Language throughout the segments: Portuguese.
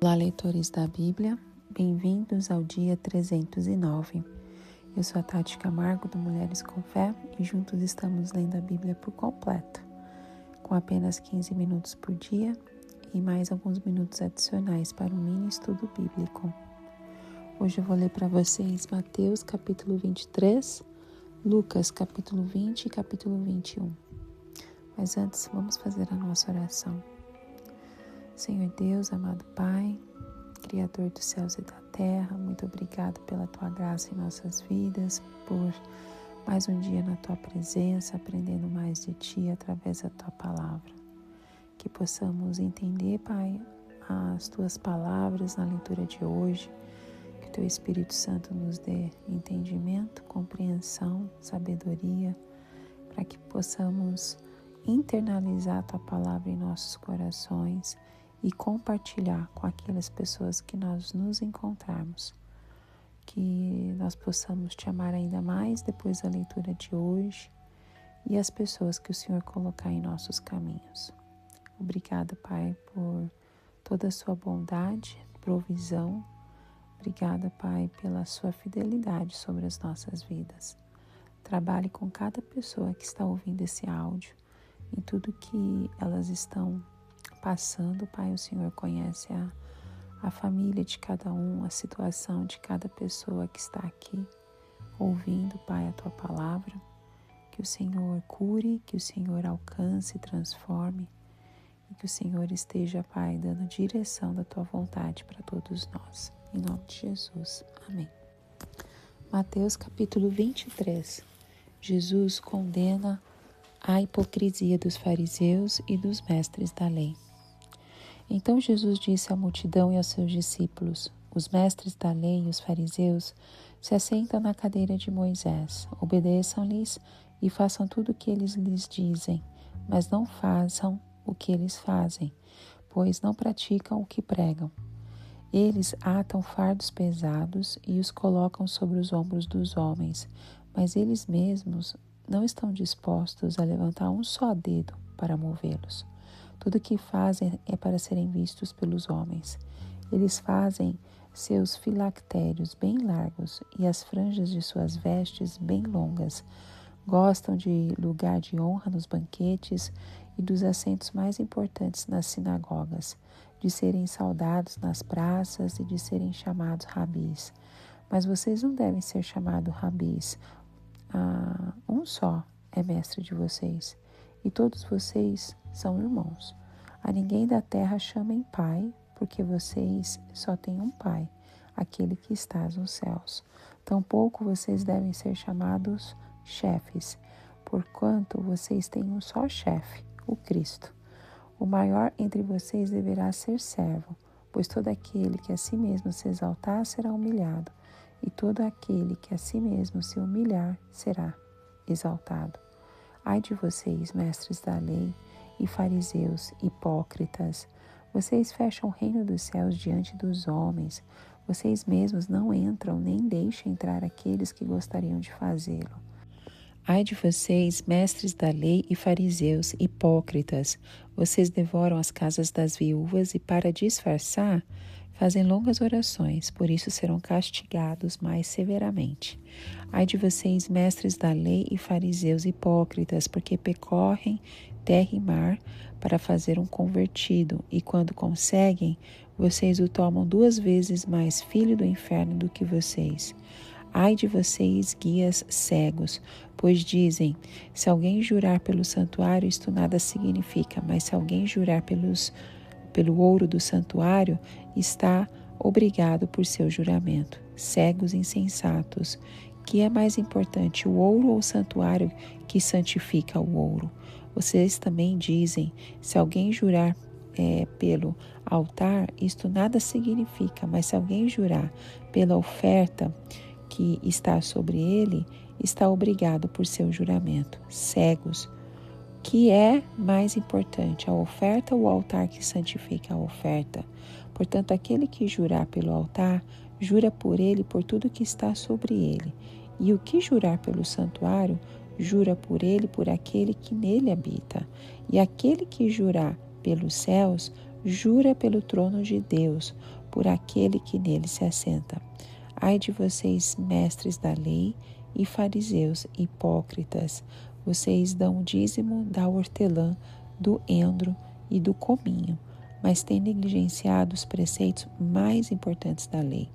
Olá, leitores da Bíblia, bem-vindos ao dia 309. Eu sou a Tati Camargo, do Mulheres com Fé, e juntos estamos lendo a Bíblia por completo, com apenas 15 minutos por dia e mais alguns minutos adicionais para um mini estudo bíblico. Hoje eu vou ler para vocês Mateus capítulo 23, Lucas capítulo 20 e capítulo 21. Mas antes, vamos fazer a nossa oração. Senhor Deus, amado Pai, Criador dos céus e da terra, muito obrigado pela Tua graça em nossas vidas, por mais um dia na Tua presença, aprendendo mais de Ti através da Tua palavra. Que possamos entender, Pai, as Tuas palavras na leitura de hoje, que o Teu Espírito Santo nos dê entendimento, compreensão, sabedoria, para que possamos internalizar a Tua palavra em nossos corações e compartilhar com aquelas pessoas que nós nos encontrarmos. Que nós possamos Te amar ainda mais depois da leitura de hoje e as pessoas que o Senhor colocar em nossos caminhos. Obrigada, Pai, por toda a Sua bondade, provisão. Obrigada, Pai, pela Sua fidelidade sobre as nossas vidas. Trabalhe com cada pessoa que está ouvindo esse áudio, em tudo que elas estão passando, Pai. O Senhor conhece a família de cada um, a situação de cada pessoa que está aqui ouvindo, Pai, a Tua palavra. Que o Senhor cure, que o Senhor alcance e transforme e que o Senhor esteja, Pai, dando direção da Tua vontade para todos nós. Em nome de Jesus. Amém. Mateus capítulo 23. Jesus condena a hipocrisia dos fariseus e dos mestres da lei. Então Jesus disse à multidão e aos seus discípulos: os mestres da lei e os fariseus se assentam na cadeira de Moisés. Obedeçam-lhes e façam tudo o que eles lhes dizem, mas não façam o que eles fazem, pois não praticam o que pregam. Eles atam fardos pesados e os colocam sobre os ombros dos homens, mas eles mesmos não estão dispostos a levantar um só dedo para movê-los. Tudo o que fazem é para serem vistos pelos homens. Eles fazem seus filactérios bem largos e as franjas de suas vestes bem longas. Gostam de lugar de honra nos banquetes e dos assentos mais importantes nas sinagogas, de serem saudados nas praças e de serem chamados rabis. Mas vocês não devem ser chamados rabis. Um só é mestre de vocês, e todos vocês são irmãos. A ninguém da terra chamem pai, porque vocês só têm um pai, aquele que está nos céus. Tampouco vocês devem ser chamados chefes, porquanto vocês têm um só chefe, o Cristo. O maior entre vocês deverá ser servo, pois todo aquele que a si mesmo se exaltar será humilhado, e todo aquele que a si mesmo se humilhar será exaltado. Ai de vocês, mestres da lei e fariseus, hipócritas! Vocês fecham o reino dos céus diante dos homens. Vocês mesmos não entram nem deixam entrar aqueles que gostariam de fazê-lo. Ai de vocês, mestres da lei e fariseus, hipócritas! Vocês devoram as casas das viúvas e, para disfarçar, fazem longas orações, por isso serão castigados mais severamente. Ai de vocês, mestres da lei e fariseus hipócritas, porque percorrem terra e mar para fazer um convertido, e quando conseguem, vocês o tomam 2 vezes mais filho do inferno do que vocês. Ai de vocês, guias cegos, pois dizem: se alguém jurar pelo santuário, isto nada significa, mas se alguém jurar pelo ouro do santuário, está obrigado por seu juramento. Cegos insensatos, que é mais importante, o ouro ou o santuário que santifica o ouro? Vocês também dizem: se alguém jurar pelo altar, isto nada significa, mas se alguém jurar pela oferta que está sobre ele, está obrigado por seu juramento. Cegos, que é mais importante, a oferta ou o altar que santifica a oferta? Portanto, aquele que jurar pelo altar, jura por ele e por tudo que está sobre ele. E o que jurar pelo santuário, jura por ele e por aquele que nele habita. E aquele que jurar pelos céus, jura pelo trono de Deus, por aquele que nele se assenta. Ai de vocês, mestres da lei e fariseus hipócritas, vocês dão o dízimo da hortelã, do endro e do cominho, mas têm negligenciado os preceitos mais importantes da lei: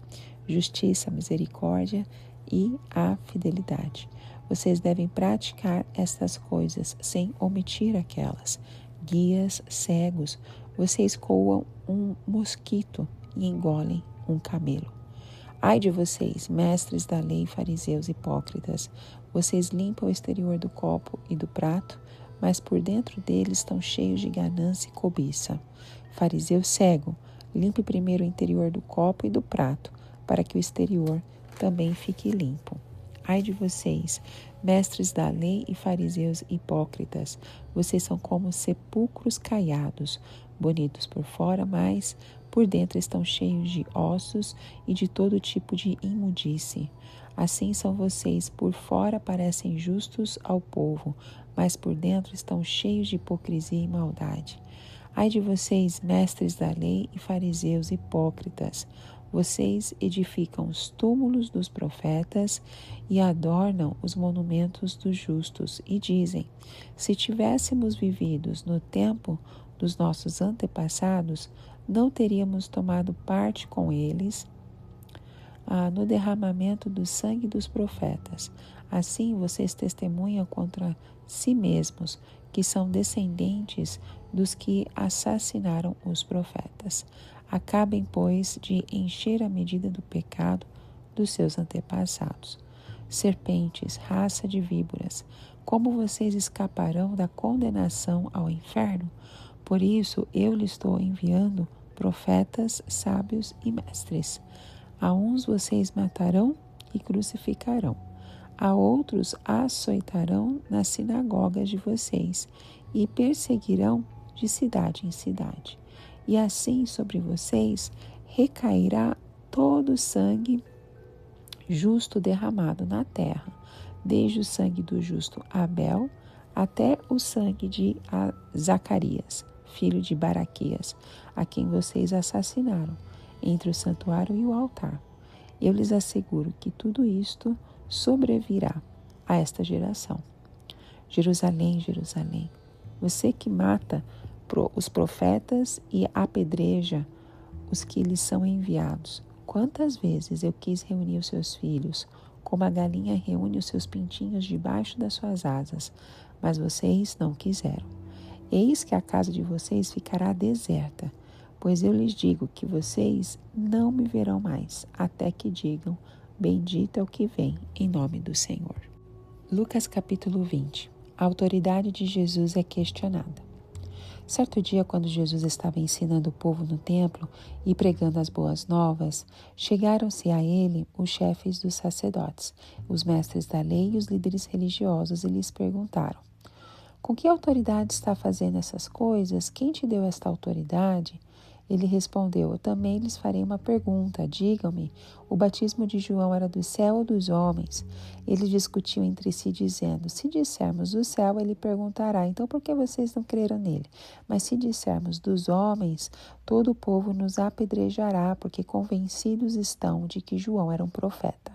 justiça, misericórdia e a fidelidade. Vocês devem praticar estas coisas sem omitir aquelas. Guias cegos, vocês coam um mosquito e engolem um camelo. Ai de vocês, mestres da lei, fariseus hipócritas, vocês limpam o exterior do copo e do prato, mas por dentro deles estão cheios de ganância e cobiça. Fariseu cego, limpe primeiro o interior do copo e do prato, para que o exterior também fique limpo. Ai de vocês, mestres da lei e fariseus hipócritas, vocês são como sepulcros caiados, bonitos por fora, mas por dentro estão cheios de ossos e de todo tipo de imundice. Assim são vocês, por fora parecem justos ao povo, mas por dentro estão cheios de hipocrisia e maldade. Ai de vocês, mestres da lei e fariseus hipócritas, vocês edificam os túmulos dos profetas e adornam os monumentos dos justos e dizem: se tivéssemos vividos no tempo dos nossos antepassados, não teríamos tomado parte com eles no derramamento do sangue dos profetas. Assim vocês testemunham contra si mesmos que são descendentes dos que assassinaram os profetas. Acabem, pois, de encher a medida do pecado dos seus antepassados. Serpentes, raça de víboras, como vocês escaparão da condenação ao inferno? Por isso eu lhes estou enviando profetas, sábios e mestres. A uns vocês matarão e crucificarão, a outros açoitarão nas sinagogas de vocês e perseguirão de cidade em cidade. E assim sobre vocês recairá todo o sangue justo derramado na terra, desde o sangue do justo Abel até o sangue de Zacarias, filho de Baraquias, a quem vocês assassinaram entre o santuário e o altar. Eu lhes asseguro que tudo isto sobrevirá a esta geração. Jerusalém, Jerusalém, você que mata os profetas e apedreja os que lhes são enviados. Quantas vezes eu quis reunir os seus filhos, como a galinha reúne os seus pintinhos debaixo das suas asas, mas vocês não quiseram. Eis que a casa de vocês ficará deserta, pois eu lhes digo que vocês não me verão mais, até que digam: bendito é o que vem em nome do Senhor. Lucas capítulo 20. A autoridade de Jesus é questionada. Certo dia, quando Jesus estava ensinando o povo no templo e pregando as boas novas, chegaram-se a ele os chefes dos sacerdotes, os mestres da lei e os líderes religiosos e lhes perguntaram: com que autoridade está fazendo essas coisas? Quem te deu esta autoridade? Ele respondeu: eu também lhes farei uma pergunta. Digam-me, o batismo de João era do céu ou dos homens? Eles discutiam entre si, dizendo: se dissermos do céu, ele perguntará: então por que vocês não creram nele? Mas se dissermos dos homens, todo o povo nos apedrejará, porque convencidos estão de que João era um profeta.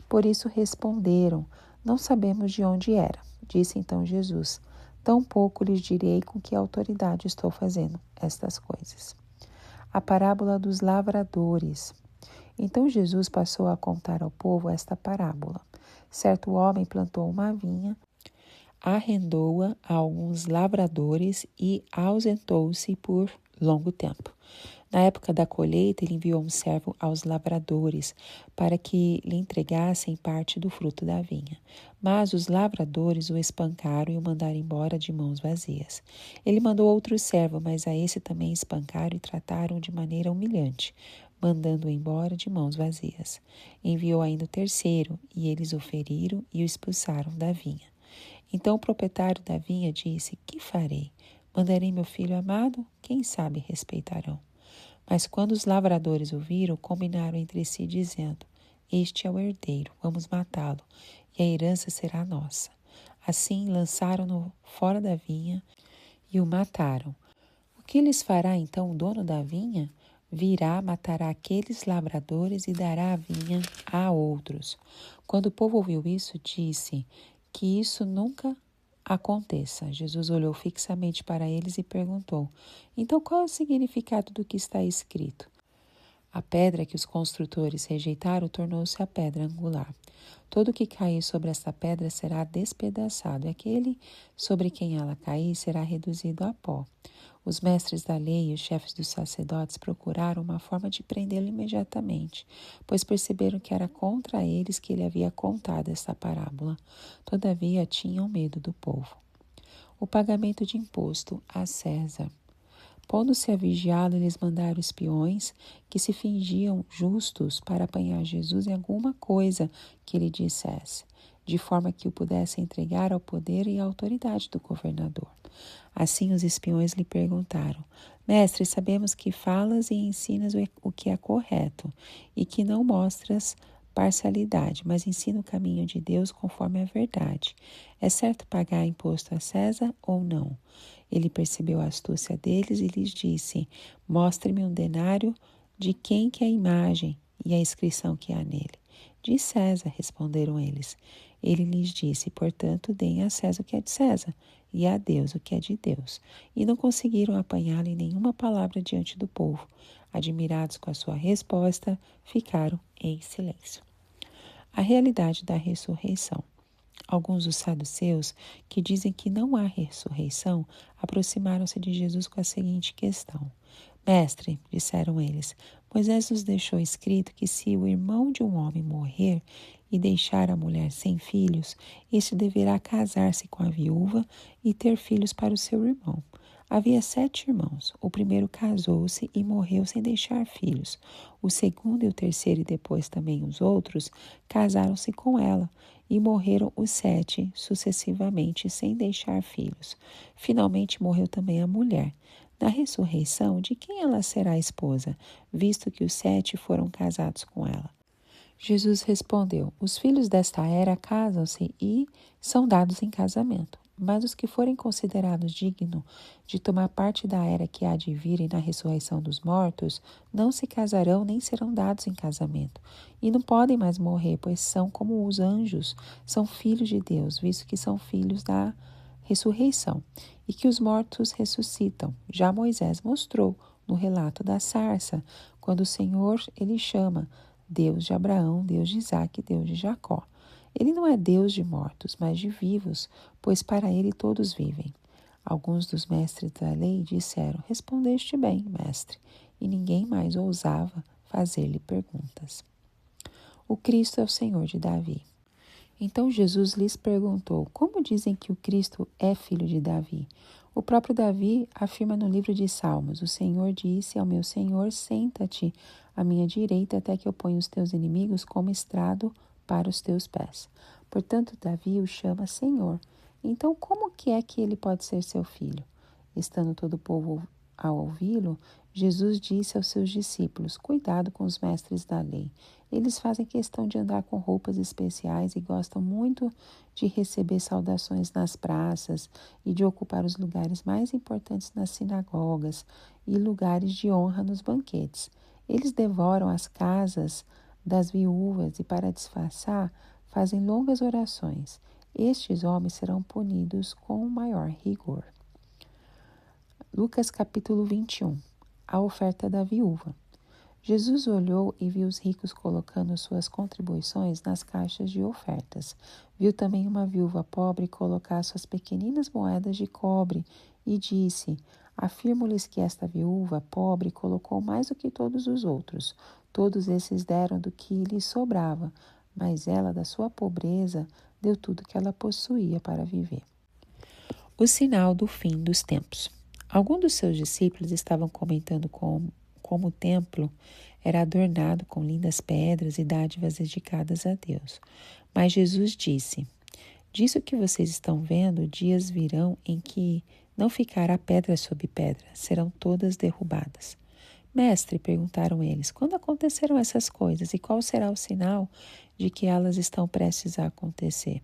Por isso responderam: não sabemos de onde era. Disse então Jesus: tampouco lhes direi com que autoridade estou fazendo estas coisas. A parábola dos lavradores. Então Jesus passou a contar ao povo esta parábola. Certo homem plantou uma vinha, arrendou-a a alguns lavradores e ausentou-se por longo tempo. Na época da colheita, ele enviou um servo aos lavradores para que lhe entregassem parte do fruto da vinha. Mas os lavradores o espancaram e o mandaram embora de mãos vazias. Ele mandou outro servo, mas a esse também espancaram e trataram de maneira humilhante, mandando-o embora de mãos vazias. Enviou ainda o terceiro, e eles o feriram e o expulsaram da vinha. Então o proprietário da vinha disse: que farei? Mandarei meu filho amado? Quem sabe respeitarão. Mas quando os lavradores o viram, combinaram entre si, dizendo: este é o herdeiro, vamos matá-lo, e a herança será nossa. Assim lançaram-no fora da vinha e o mataram. O que lhes fará então o dono da vinha? Virá, matará aqueles lavradores e dará a vinha a outros. Quando o povo ouviu isso, disse que isso nunca aconteça. Jesus olhou fixamente para eles e perguntou: então qual é o significado do que está escrito? A pedra que os construtores rejeitaram tornou-se a pedra angular. Todo que cair sobre esta pedra será despedaçado, e aquele sobre quem ela cair será reduzido a pó. Os mestres da lei e os chefes dos sacerdotes procuraram uma forma de prendê-lo imediatamente, pois perceberam que era contra eles que ele havia contado esta parábola. Todavia, tinham medo do povo. O pagamento de imposto a César. Pondo-se a vigiá-lo, eles mandaram espiões que se fingiam justos para apanhar Jesus em alguma coisa que ele dissesse, de forma que o pudessem entregar ao poder e à autoridade do governador. Assim os espiões lhe perguntaram: Mestre, sabemos que falas e ensinas o que é correto e que não mostras parcialidade, mas ensina o caminho de Deus conforme a verdade. É certo pagar imposto a César ou não? Ele percebeu a astúcia deles e lhes disse: Mostre-me um denário de quem que é a imagem e a inscrição que há nele. De César, responderam eles. Ele lhes disse: Portanto, deem a César o que é de César e a Deus o que é de Deus. E não conseguiram apanhá-lo em nenhuma palavra diante do povo. Admirados com a sua resposta, ficaram em silêncio. A realidade da ressurreição. Alguns dos saduceus, que dizem que não há ressurreição, aproximaram-se de Jesus com a seguinte questão: Mestre, disseram eles, Moisés nos deixou escrito que se o irmão de um homem morrer e deixar a mulher sem filhos, este deverá casar-se com a viúva e ter filhos para o seu irmão. Havia 7 irmãos. O primeiro casou-se e morreu sem deixar filhos. O segundo e o terceiro, e depois também os outros, casaram-se com ela. E morreram os 7 sucessivamente, sem deixar filhos. Finalmente morreu também a mulher. Na ressurreição, de quem ela será esposa, visto que os 7 foram casados com ela? Jesus respondeu: Os filhos desta era casam-se e são dados em casamento. Mas os que forem considerados dignos de tomar parte da era que há de vir e na ressurreição dos mortos, não se casarão nem serão dados em casamento. E não podem mais morrer, pois são como os anjos, são filhos de Deus, visto que são filhos da ressurreição, e que os mortos ressuscitam. Já Moisés mostrou no relato da sarça, quando o Senhor ele chama Deus de Abraão, Deus de Isaque, Deus de Jacó. Ele não é Deus de mortos, mas de vivos, pois para ele todos vivem. Alguns dos mestres da lei disseram: Respondeste bem, mestre, e ninguém mais ousava fazer-lhe perguntas. O Cristo é o Senhor de Davi. Então Jesus lhes perguntou: Como dizem que o Cristo é filho de Davi? O próprio Davi afirma no livro de Salmos: O Senhor disse ao meu Senhor: Senta-te à minha direita até que eu ponha os teus inimigos como estrado para os teus pés. Portanto, Davi o chama Senhor. Então, como que é que ele pode ser seu filho? Estando todo o povo a ouvi-lo, Jesus disse aos seus discípulos: Cuidado com os mestres da lei. Eles fazem questão de andar com roupas especiais e gostam muito de receber saudações nas praças e de ocupar os lugares mais importantes nas sinagogas e lugares de honra nos banquetes. Eles devoram as casas das viúvas e, para disfarçar, fazem longas orações. Estes homens serão punidos com maior rigor. Lucas capítulo 21. A oferta da viúva. Jesus olhou e viu os ricos colocando suas contribuições nas caixas de ofertas. Viu também uma viúva pobre colocar suas pequeninas moedas de cobre e disse: Afirmo-lhes que esta viúva pobre colocou mais do que todos os outros. Todos esses deram do que lhes sobrava, mas ela, da sua pobreza, deu tudo que ela possuía para viver. O sinal do fim dos tempos. Alguns dos seus discípulos estavam comentando como o templo era adornado com lindas pedras e dádivas dedicadas a Deus. Mas Jesus disse: Disso que vocês estão vendo, dias virão em que não ficará pedra sobre pedra, serão todas derrubadas. Mestre, perguntaram eles, quando acontecerão essas coisas e qual será o sinal de que elas estão prestes a acontecer?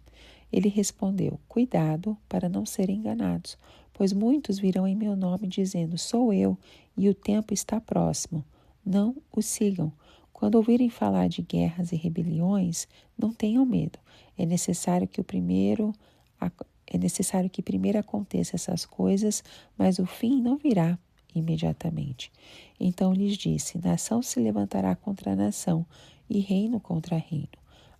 Ele respondeu: Cuidado para não serem enganados, pois muitos virão em meu nome dizendo: Sou eu, e o tempo está próximo. Não os sigam. Quando ouvirem falar de guerras e rebeliões, não tenham medo. É necessário que primeiro aconteça essas coisas, mas o fim não virá imediatamente. Então lhes disse: Nação se levantará contra nação e reino contra reino.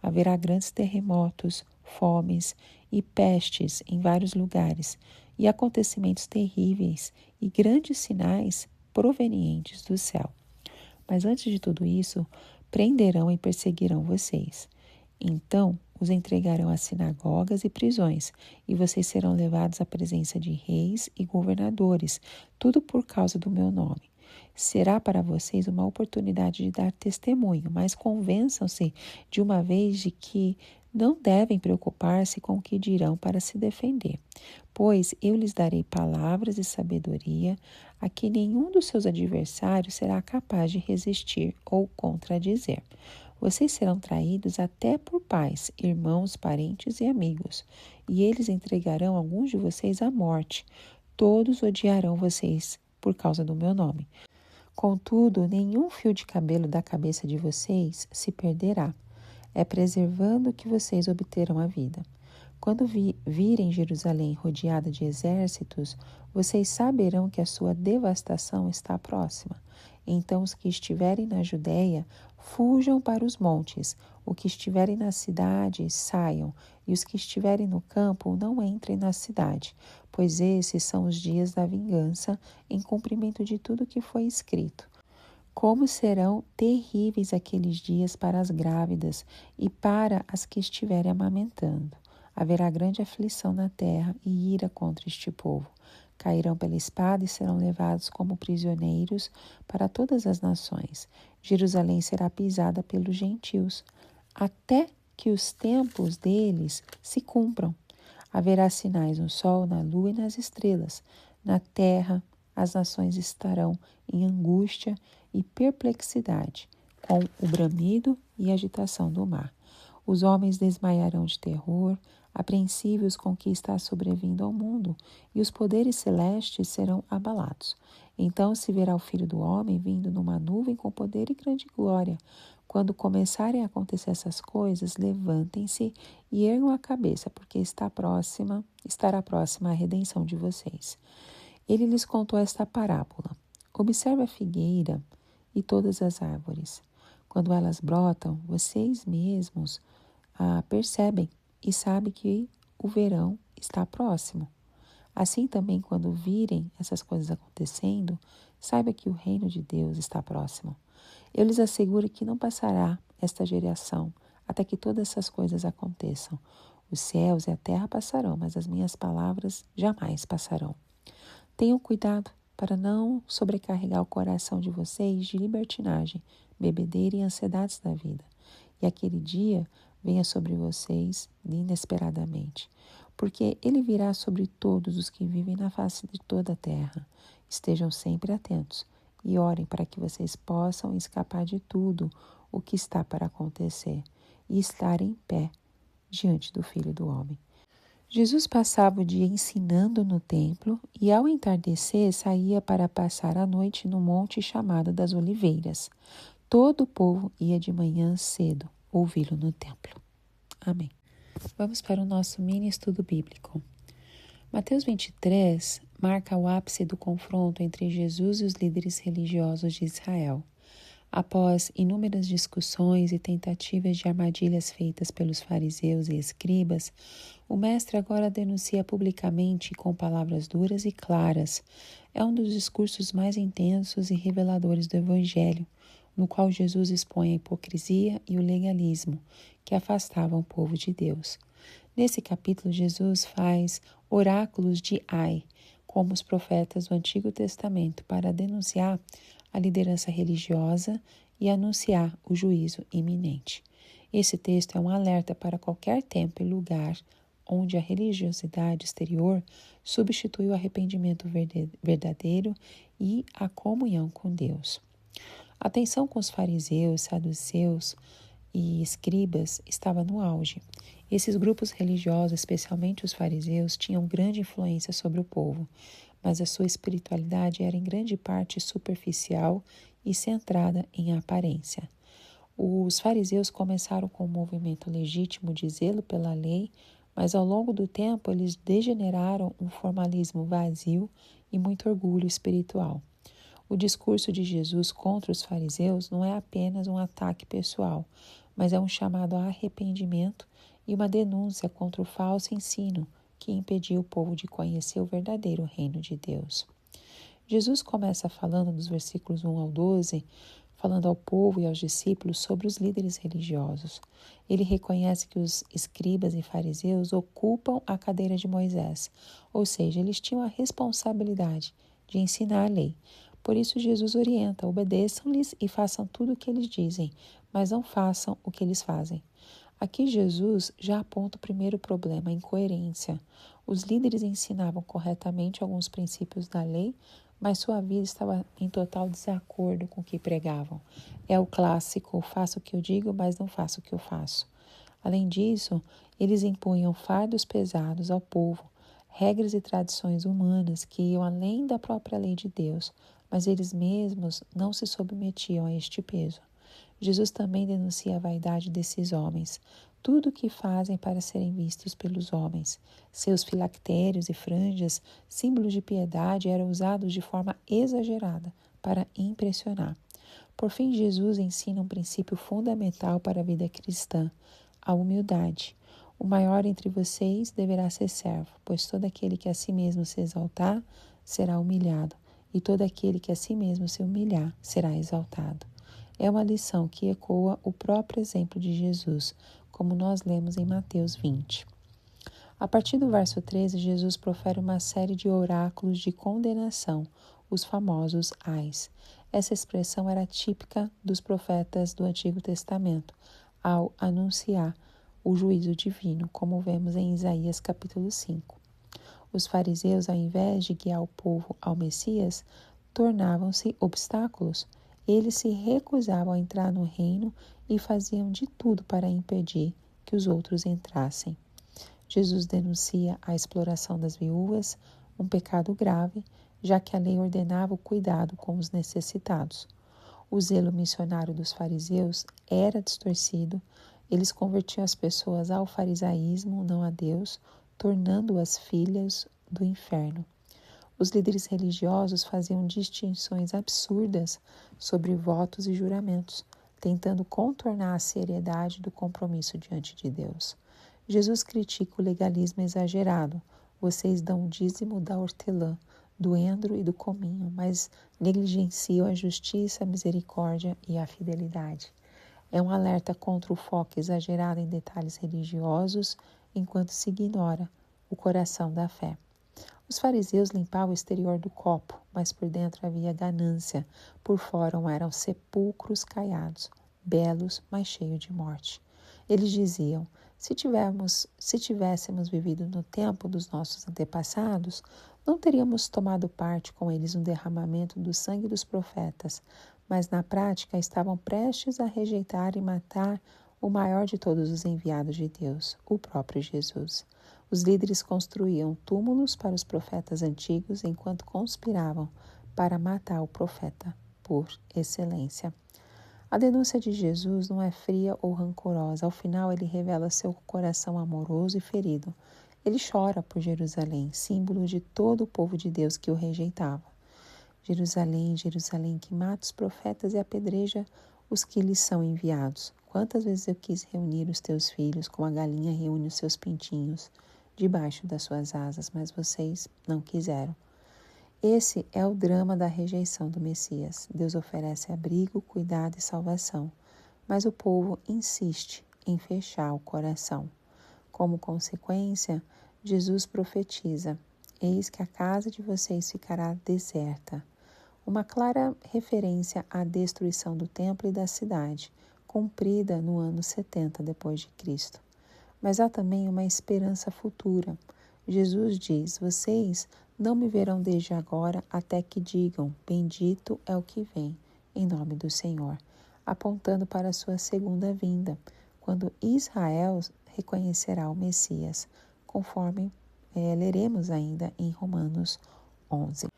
Haverá grandes terremotos, fomes e pestes em vários lugares, e acontecimentos terríveis e grandes sinais provenientes do céu. Mas antes de tudo isso, prenderão e perseguirão vocês. Então os entregarão às sinagogas e prisões, e vocês serão levados à presença de reis e governadores, tudo por causa do meu nome. Será para vocês uma oportunidade de dar testemunho, mas convençam-se de uma vez de que não devem preocupar-se com o que dirão para se defender, pois eu lhes darei palavras e sabedoria a que nenhum dos seus adversários será capaz de resistir ou contradizer. Vocês serão traídos até por pais, irmãos, parentes e amigos, e eles entregarão alguns de vocês à morte. Todos odiarão vocês por causa do meu nome. Contudo, nenhum fio de cabelo da cabeça de vocês se perderá. É preservando que vocês obterão a vida. Quando virem Jerusalém rodeada de exércitos, vocês saberão que a sua devastação está próxima. Então os que estiverem na Judéia, fujam para os montes. Os que estiverem na cidade, saiam. E os que estiverem no campo, não entrem na cidade. Pois esses são os dias da vingança, em cumprimento de tudo que foi escrito. Como serão terríveis aqueles dias para as grávidas e para as que estiverem amamentando. Haverá grande aflição na terra e ira contra este povo. Cairão pela espada e serão levados como prisioneiros para todas as nações. Jerusalém será pisada pelos gentios, até que os tempos deles se cumpram. Haverá sinais no sol, na lua e nas estrelas. Na terra, as nações estarão em angústia e perplexidade, com o bramido e agitação do mar. Os homens desmaiarão de terror, apreensivos com o que está sobrevindo ao mundo, e os poderes celestes serão abalados. Então se verá o Filho do Homem vindo numa nuvem com poder e grande glória. Quando começarem a acontecer essas coisas, levantem-se e ergam a cabeça, porque estará próxima a redenção de vocês. Ele lhes contou esta parábola. Observe a figueira e todas as árvores. Quando elas brotam, vocês mesmos percebem e sabem que o verão está próximo. Assim também, quando virem essas coisas acontecendo, saiba que o reino de Deus está próximo. Eu lhes asseguro que não passará esta geração até que todas essas coisas aconteçam. Os céus e a terra passarão, mas as minhas palavras jamais passarão. Tenham cuidado para não sobrecarregar o coração de vocês de libertinagem, bebedeira e ansiedades da vida. E aquele dia venha sobre vocês inesperadamente, porque ele virá sobre todos os que vivem na face de toda a terra. Estejam sempre atentos e orem para que vocês possam escapar de tudo o que está para acontecer e estar em pé diante do Filho do Homem. Jesus passava o dia ensinando no templo e, ao entardecer, saía para passar a noite no monte chamado das Oliveiras. Todo o povo ia de manhã cedo ouvi-lo no templo. Amém. Vamos para o nosso mini estudo bíblico. Mateus 23 marca o ápice do confronto entre Jesus e os líderes religiosos de Israel. Após inúmeras discussões e tentativas de armadilhas feitas pelos fariseus e escribas, o mestre agora denuncia publicamente com palavras duras e claras. É um dos discursos mais intensos e reveladores do Evangelho, no qual Jesus expõe a hipocrisia e o legalismo que afastavam o povo de Deus. Nesse capítulo, Jesus faz oráculos de Ai, como os profetas do Antigo Testamento, para denunciar a liderança religiosa e anunciar o juízo iminente. Esse texto é um alerta para qualquer tempo e lugar onde a religiosidade exterior substitui o arrependimento verdadeiro e a comunhão com Deus. A tensão com os fariseus, saduceus e escribas estava no auge. Esses grupos religiosos, especialmente os fariseus, tinham grande influência sobre o povo, mas a sua espiritualidade era em grande parte superficial e centrada em aparência. Os fariseus começaram com um movimento legítimo de zelo pela lei, mas ao longo do tempo eles degeneraram um formalismo vazio e muito orgulho espiritual. O discurso de Jesus contra os fariseus não é apenas um ataque pessoal, mas é um chamado a arrependimento e uma denúncia contra o falso ensino que impediu o povo de conhecer o verdadeiro reino de Deus. Jesus começa falando dos versículos 1 ao 12, falando ao povo e aos discípulos sobre os líderes religiosos. Ele reconhece que os escribas e fariseus ocupam a cadeira de Moisés, ou seja, eles tinham a responsabilidade de ensinar a lei. Por isso Jesus orienta, obedeçam-lhes e façam tudo o que eles dizem, mas não façam o que eles fazem. Aqui Jesus já aponta o primeiro problema, a incoerência. Os líderes ensinavam corretamente alguns princípios da lei, mas sua vida estava em total desacordo com o que pregavam. É o clássico, faço o que eu digo, mas não faço o que eu faço. Além disso, eles impunham fardos pesados ao povo, regras e tradições humanas que iam além da própria lei de Deus, mas eles mesmos não se submetiam a este peso. Jesus também denuncia a vaidade desses homens, tudo o que fazem para serem vistos pelos homens. Seus filactérios e franjas, símbolos de piedade, eram usados de forma exagerada para impressionar. Por fim, Jesus ensina um princípio fundamental para a vida cristã, a humildade. O maior entre vocês deverá ser servo, pois todo aquele que a si mesmo se exaltar será humilhado, e todo aquele que a si mesmo se humilhar será exaltado. É uma lição que ecoa o próprio exemplo de Jesus, como nós lemos em Mateus 20. A partir do verso 13, Jesus profere uma série de oráculos de condenação, os famosos ais. Essa expressão era típica dos profetas do Antigo Testamento, ao anunciar o juízo divino, como vemos em Isaías capítulo 5. Os fariseus, ao invés de guiar o povo ao Messias, tornavam-se obstáculos. Eles se recusavam a entrar no reino e faziam de tudo para impedir que os outros entrassem. Jesus denuncia a exploração das viúvas, um pecado grave, já que a lei ordenava o cuidado com os necessitados. O zelo missionário dos fariseus era distorcido, eles convertiam as pessoas ao farisaísmo, não a Deus, tornando-as filhas do inferno. Os líderes religiosos faziam distinções absurdas sobre votos e juramentos, tentando contornar a seriedade do compromisso diante de Deus. Jesus critica o legalismo exagerado. Vocês dão o dízimo da hortelã, do endro e do cominho, mas negligenciam a justiça, a misericórdia e a fidelidade. É um alerta contra o foco exagerado em detalhes religiosos, enquanto se ignora o coração da fé. Os fariseus limpavam o exterior do copo, mas por dentro havia ganância. Por fora eram sepulcros caiados, belos, mas cheios de morte. Eles diziam, se tivéssemos vivido no tempo dos nossos antepassados, não teríamos tomado parte com eles no derramamento do sangue dos profetas, mas na prática estavam prestes a rejeitar e matar o maior de todos os enviados de Deus, o próprio Jesus. Os líderes construíam túmulos para os profetas antigos enquanto conspiravam para matar o profeta por excelência. A denúncia de Jesus não é fria ou rancorosa. Ao final, ele revela seu coração amoroso e ferido. Ele chora por Jerusalém, símbolo de todo o povo de Deus que o rejeitava. Jerusalém, Jerusalém, que mata os profetas e apedreja os que lhes são enviados. Quantas vezes eu quis reunir os teus filhos, como a galinha reúne os seus pintinhos debaixo das suas asas, mas vocês não quiseram. Esse é o drama da rejeição do Messias. Deus oferece abrigo, cuidado e salvação, mas o povo insiste em fechar o coração. Como consequência, Jesus profetiza: eis que a casa de vocês ficará deserta. Uma clara referência à destruição do templo e da cidade, cumprida no ano 70 depois de Cristo. Mas há também uma esperança futura. Jesus diz, vocês não me verão desde agora até que digam, bendito é o que vem, em nome do Senhor, apontando para a sua segunda vinda, quando Israel reconhecerá o Messias, conforme leremos ainda em Romanos 11.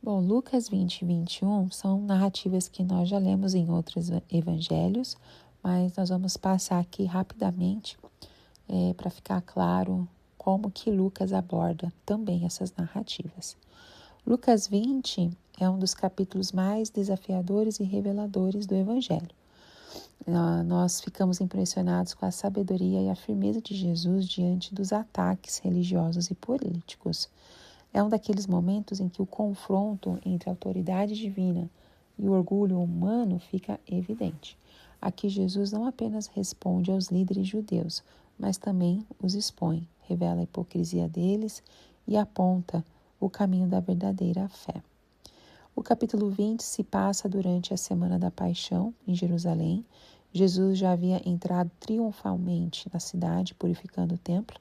Bom, Lucas 20 e 21 são narrativas que nós já lemos em outros evangelhos, mas nós vamos passar aqui rapidamente para ficar claro como que Lucas aborda também essas narrativas. Lucas 20 é um dos capítulos mais desafiadores e reveladores do evangelho. Nós ficamos impressionados com a sabedoria e a firmeza de Jesus diante dos ataques religiosos e políticos. É um daqueles momentos em que o confronto entre a autoridade divina e o orgulho humano fica evidente. Aqui Jesus não apenas responde aos líderes judeus, mas também os expõe, revela a hipocrisia deles e aponta o caminho da verdadeira fé. O capítulo 20 se passa durante a Semana da Paixão, em Jerusalém. Jesus já havia entrado triunfalmente na cidade, purificando o templo.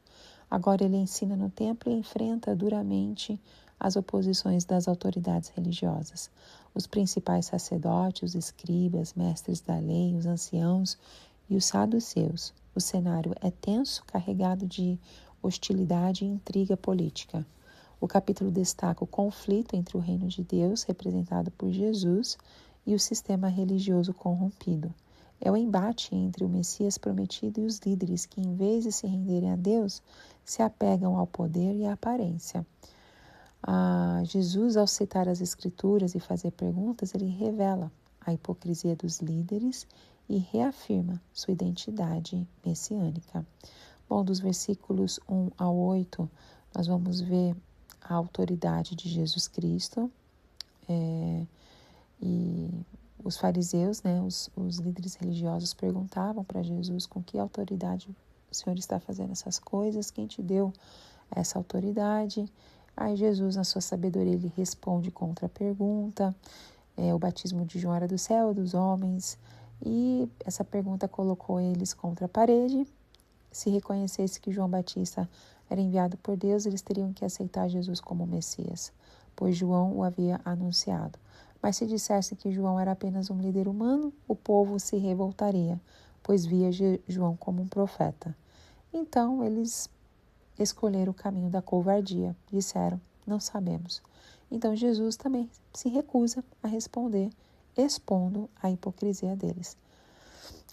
Agora ele ensina no templo e enfrenta duramente as oposições das autoridades religiosas. Os principais sacerdotes, os escribas, mestres da lei, os anciãos e os saduceus. O cenário é tenso, carregado de hostilidade e intriga política. O capítulo destaca o conflito entre o reino de Deus, representado por Jesus, e o sistema religioso corrompido. É o embate entre o Messias prometido e os líderes que, em vez de se renderem a Deus, se apegam ao poder e à aparência. Jesus, ao citar as Escrituras e fazer perguntas, ele revela a hipocrisia dos líderes e reafirma sua identidade messiânica. Bom, dos versículos 1 ao 8, nós vamos ver a autoridade de Jesus Cristo e os fariseus, os líderes religiosos perguntavam para Jesus com que autoridade o Senhor está fazendo essas coisas, quem te deu essa autoridade? Aí Jesus, na sua sabedoria, ele responde contra a pergunta, o batismo de João era do céu ou dos homens? E essa pergunta colocou eles contra a parede. Se reconhecesse que João Batista era enviado por Deus, eles teriam que aceitar Jesus como Messias, pois João o havia anunciado. Mas se dissesse que João era apenas um líder humano, o povo se revoltaria, pois via João como um profeta. Então, eles escolheram o caminho da covardia. Disseram, não sabemos. Então, Jesus também se recusa a responder, expondo a hipocrisia deles.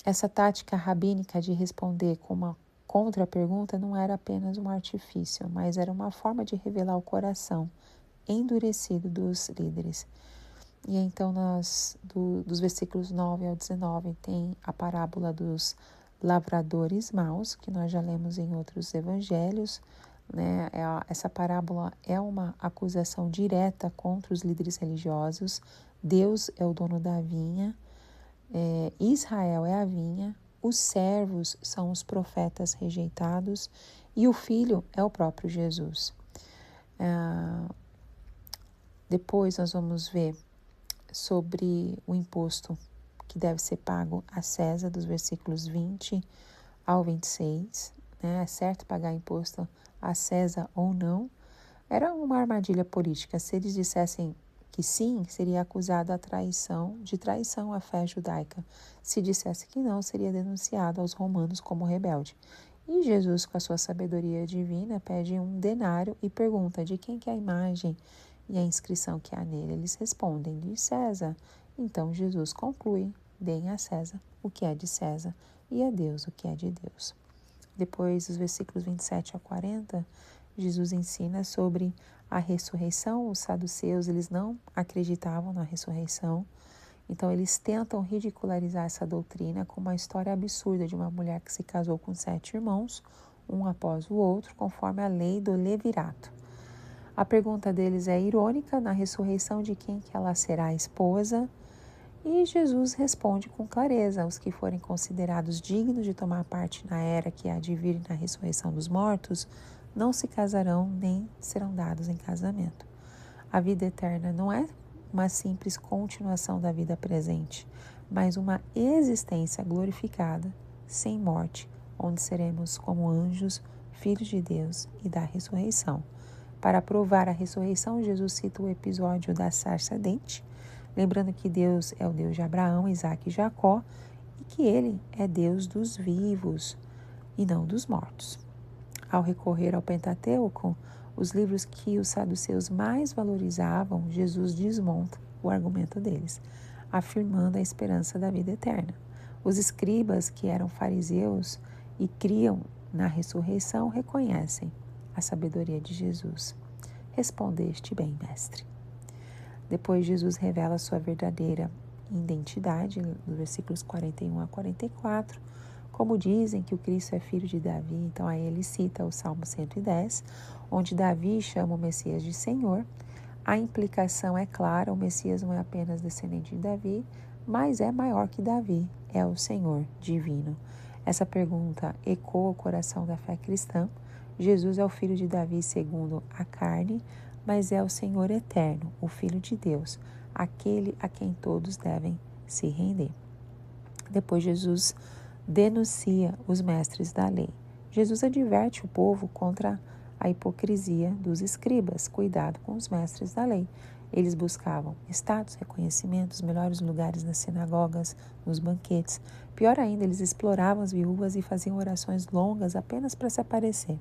Essa tática rabínica de responder com uma contra-pergunta não era apenas um artifício, mas era uma forma de revelar o coração endurecido dos líderes. E então, dos versículos 9 ao 19, tem a parábola dos lavradores maus, que nós já lemos em outros evangelhos. Essa parábola é uma acusação direta contra os líderes religiosos. Deus é o dono da vinha, Israel é a vinha, os servos são os profetas rejeitados e o filho é o próprio Jesus. Depois nós vamos ver sobre o imposto que deve ser pago a César, dos versículos 20 ao 26. É certo pagar imposto a César ou não? Era uma armadilha política. Se eles dissessem que sim, seria acusado de traição à fé judaica. Se dissesse que não, seria denunciado aos romanos como rebelde. E Jesus, com a sua sabedoria divina, pede um denário e pergunta de quem que é a imagem e a inscrição que há nele. Eles respondem, de César. Então Jesus conclui, deem a César o que é de César e a Deus o que é de Deus. Depois, dos versículos 27 a 40, Jesus ensina sobre a ressurreição. Os saduceus, eles não acreditavam na ressurreição, então eles tentam ridicularizar essa doutrina com uma história absurda de uma mulher que se casou com 7 irmãos, um após o outro, conforme a lei do levirato. A pergunta deles é irônica, na ressurreição de quem que ela será a esposa, e Jesus responde com clareza, os que forem considerados dignos de tomar parte na era que há de vir na ressurreição dos mortos, não se casarão nem serão dados em casamento. A vida eterna não é uma simples continuação da vida presente, mas uma existência glorificada, sem morte, onde seremos como anjos, filhos de Deus e da ressurreição. Para provar a ressurreição, Jesus cita o episódio da sarça ardente, lembrando que Deus é o Deus de Abraão, Isaque e Jacó, e que ele é Deus dos vivos. e não dos mortos. Ao recorrer ao Pentateuco, os livros que os saduceus mais valorizavam, Jesus desmonta o argumento deles, afirmando a esperança da vida eterna. Os escribas, que eram fariseus e criam na ressurreição, reconhecem a sabedoria de Jesus. Respondeste bem, mestre. Depois Jesus revela sua verdadeira identidade, nos versículos 41 a 44, como dizem que o Cristo é filho de Davi, então aí ele cita o Salmo 110, onde Davi chama o Messias de Senhor. A implicação é clara, o Messias não é apenas descendente de Davi, mas é maior que Davi, é o Senhor divino. Essa pergunta ecoa o coração da fé cristã. Jesus é o filho de Davi segundo a carne, mas é o Senhor eterno, o Filho de Deus, aquele a quem todos devem se render. Depois Jesus denuncia os mestres da lei. Jesus adverte o povo contra a hipocrisia dos escribas. Cuidado com os mestres da lei. Eles buscavam status, reconhecimento, os melhores lugares nas sinagogas, nos banquetes. Pior ainda, eles exploravam as viúvas e faziam orações longas apenas para se aparecer.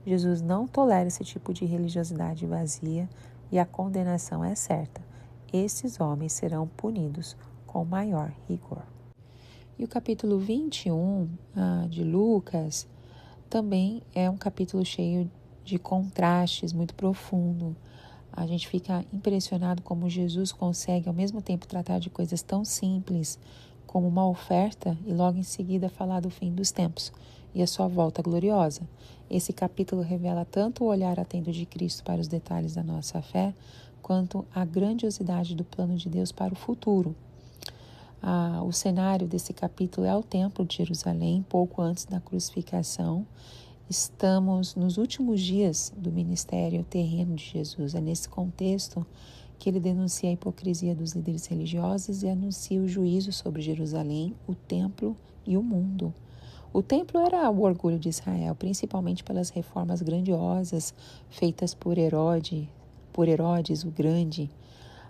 Jesus não tolera esse tipo de religiosidade vazia e a condenação é certa. Esses homens serão punidos com maior rigor. E o capítulo 21 de Lucas também é um capítulo cheio de contrastes, muito profundo. A gente fica impressionado como Jesus consegue ao mesmo tempo tratar de coisas tão simples como uma oferta e logo em seguida falar do fim dos tempos e a sua volta gloriosa. Esse capítulo revela tanto o olhar atento de Cristo para os detalhes da nossa fé, quanto a grandiosidade do plano de Deus para o futuro. O cenário desse capítulo é o Templo de Jerusalém, pouco antes da crucificação. Estamos nos últimos dias do ministério terreno de Jesus. É nesse contexto que ele denuncia a hipocrisia dos líderes religiosos e anuncia o juízo sobre Jerusalém, o templo e o mundo. O templo era o orgulho de Israel, principalmente pelas reformas grandiosas feitas por Herodes o Grande.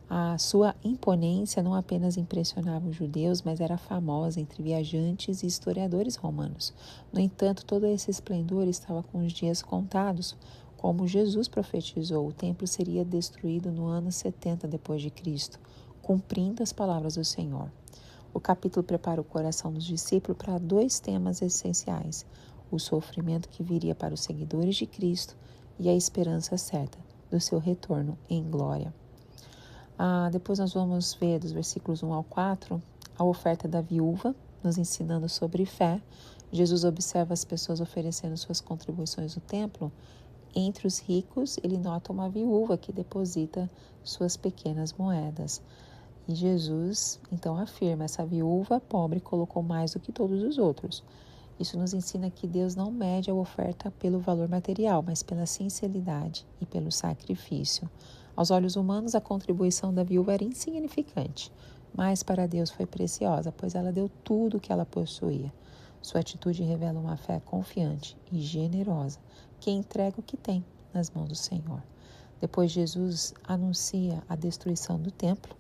A sua imponência não apenas impressionava os judeus, mas era famosa entre viajantes e historiadores romanos. No entanto, todo esse esplendor estava com os dias contados. Como Jesus profetizou, o templo seria destruído no ano 70 depois de Cristo, cumprindo as palavras do Senhor. O capítulo prepara o coração dos discípulos para dois temas essenciais: o sofrimento que viria para os seguidores de Cristo e a esperança certa do seu retorno em glória. Depois nós vamos ver dos versículos 1 ao 4 a oferta da viúva, nos ensinando sobre fé. Jesus observa as pessoas oferecendo suas contribuições no templo. Entre os ricos, ele nota uma viúva que deposita suas pequenas moedas. E Jesus, então, afirma: essa viúva pobre colocou mais do que todos os outros. Isso nos ensina que Deus não mede a oferta pelo valor material, mas pela sinceridade e pelo sacrifício. Aos olhos humanos, a contribuição da viúva era insignificante, mas para Deus foi preciosa, pois ela deu tudo o que ela possuía. Sua atitude revela uma fé confiante e generosa, que entrega o que tem nas mãos do Senhor. Depois Jesus anuncia a destruição do templo.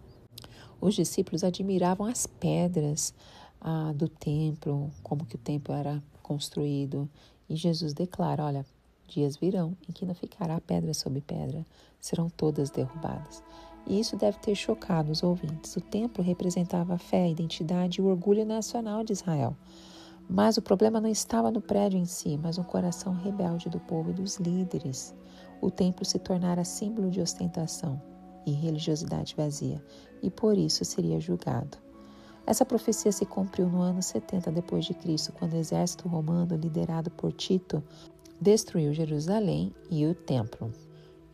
Os discípulos admiravam as pedras do templo, como que o templo era construído. E Jesus declara: olha, dias virão em que não ficará pedra sobre pedra, serão todas derrubadas. E isso deve ter chocado os ouvintes. O templo representava a fé, a identidade e o orgulho nacional de Israel. Mas o problema não estava no prédio em si, mas no coração rebelde do povo e dos líderes. O templo se tornara símbolo de ostentação e religiosidade vazia, e por isso seria julgado. Essa profecia se cumpriu no ano 70 depois de Cristo, quando o exército romano, liderado por Tito, destruiu Jerusalém e o templo.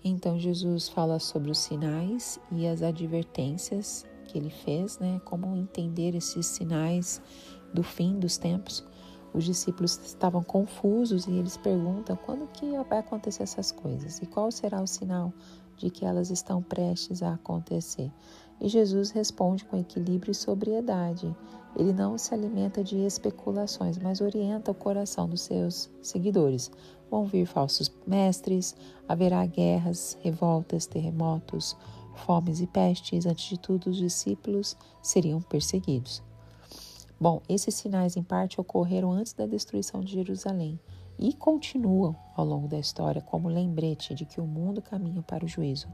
Então Jesus fala sobre os sinais e as advertências que ele fez, como entender esses sinais do fim dos tempos. Os discípulos estavam confusos e eles perguntam: quando que vai acontecer essas coisas? E qual será o sinal de que elas estão prestes a acontecer? E Jesus responde com equilíbrio e sobriedade. Ele não se alimenta de especulações, mas orienta o coração dos seus seguidores. Vão vir falsos mestres, haverá guerras, revoltas, terremotos, fomes e pestes. Antes de tudo, os discípulos seriam perseguidos. Bom, esses sinais em parte ocorreram antes da destruição de Jerusalém e continuam ao longo da história como lembrete de que o mundo caminha para o juízo.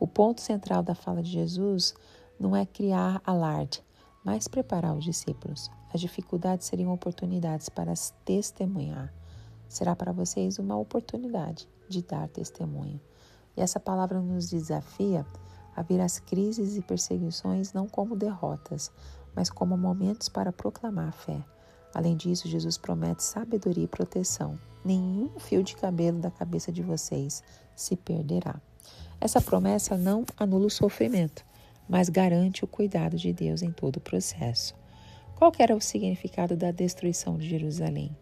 O ponto central da fala de Jesus não é criar alarde, mas preparar os discípulos. As dificuldades seriam oportunidades para testemunhar. Será para vocês uma oportunidade de dar testemunho. E essa palavra nos desafia a ver as crises e perseguições não como derrotas, mas como momentos para proclamar a fé. Além disso, Jesus promete sabedoria e proteção. Nenhum fio de cabelo da cabeça de vocês se perderá. Essa promessa não anula o sofrimento, mas garante o cuidado de Deus em todo o processo. Qual que era o significado da destruição de Jerusalém?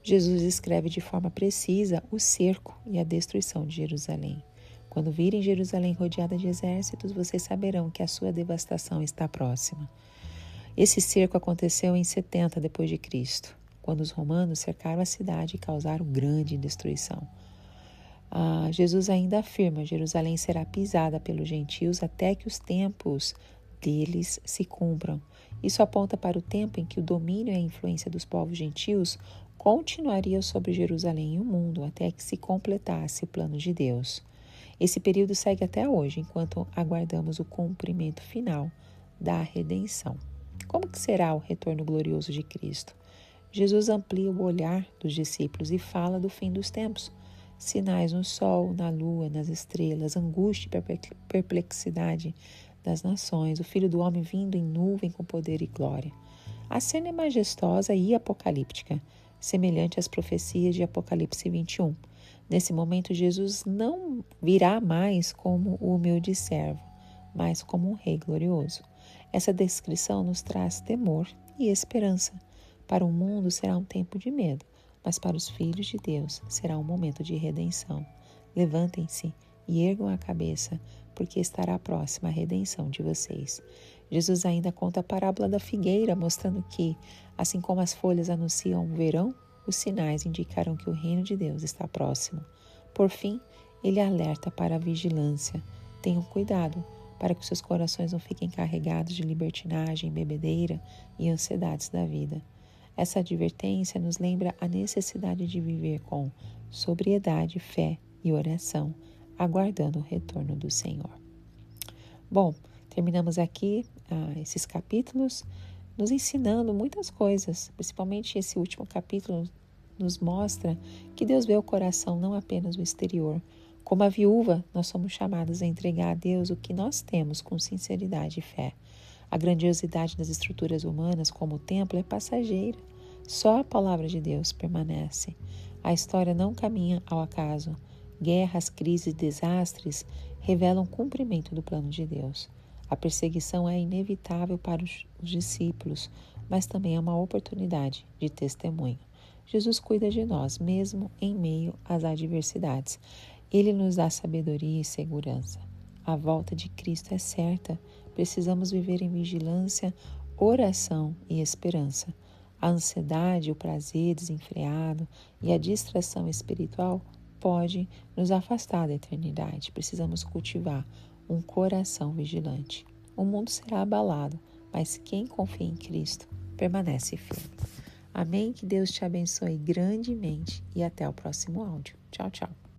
Jesus descreve de forma precisa o cerco e a destruição de Jerusalém. Quando virem Jerusalém rodeada de exércitos, vocês saberão que a sua devastação está próxima. Esse cerco aconteceu em 70 depois de Cristo, quando os romanos cercaram a cidade e causaram grande destruição. Jesus ainda afirma: Jerusalém será pisada pelos gentios até que os tempos deles se cumpram. Isso aponta para o tempo em que o domínio e a influência dos povos gentios continuaria sobre Jerusalém e o mundo até que se completasse o plano de Deus. Esse período segue até hoje, enquanto aguardamos o cumprimento final da redenção. Como que será o retorno glorioso de Cristo? Jesus amplia o olhar dos discípulos e fala do fim dos tempos. Sinais no sol, na lua, nas estrelas, angústia e perplexidade das nações, o Filho do Homem vindo em nuvem com poder e glória. A cena é majestosa e apocalíptica, semelhante às profecias de Apocalipse 21. Nesse momento, Jesus não virá mais como o humilde servo, mas como um rei glorioso. Essa descrição nos traz temor e esperança. Para o mundo será um tempo de medo, mas para os filhos de Deus será um momento de redenção. Levantem-se e ergam a cabeça, porque estará próxima a redenção de vocês. Jesus ainda conta a parábola da figueira, mostrando que, assim como as folhas anunciam o verão, os sinais indicarão que o reino de Deus está próximo. Por fim, ele alerta para a vigilância. Tenham cuidado para que seus corações não fiquem carregados de libertinagem, bebedeira e ansiedades da vida. Essa advertência nos lembra a necessidade de viver com sobriedade, fé e oração, aguardando o retorno do Senhor. Bom, terminamos aqui esses capítulos nos ensinando muitas coisas, principalmente esse último capítulo nos mostra que Deus vê o coração, não apenas o exterior. Como a viúva, nós somos chamados a entregar a Deus o que nós temos com sinceridade e fé. A grandiosidade das estruturas humanas, como o templo, é passageira. Só a palavra de Deus permanece. A história não caminha ao acaso. Guerras, crises e desastres revelam o cumprimento do plano de Deus. A perseguição é inevitável para os discípulos, mas também é uma oportunidade de testemunho. Jesus cuida de nós, mesmo em meio às adversidades. Ele nos dá sabedoria e segurança. A volta de Cristo é certa. Precisamos viver em vigilância, oração e esperança. A ansiedade, o prazer desenfreado e a distração espiritual pode nos afastar da eternidade. Precisamos cultivar um coração vigilante. O mundo será abalado, mas quem confia em Cristo permanece firme. Amém? Que Deus te abençoe grandemente e até o próximo áudio. Tchau, tchau.